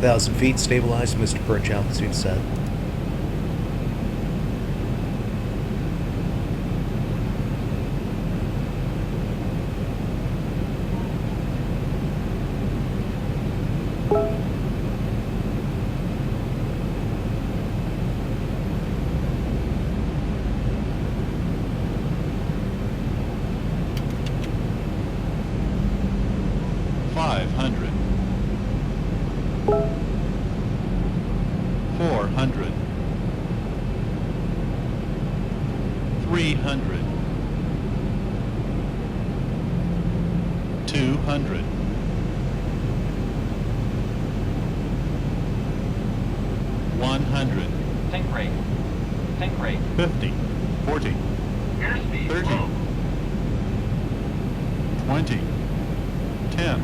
1,000 feet, stabilized, Mr. Perch, altitude set. $500, $400, $300, $200, $100, Sink rate. Sink rate. 50, 40, Airspeed 30, low. 20, 10.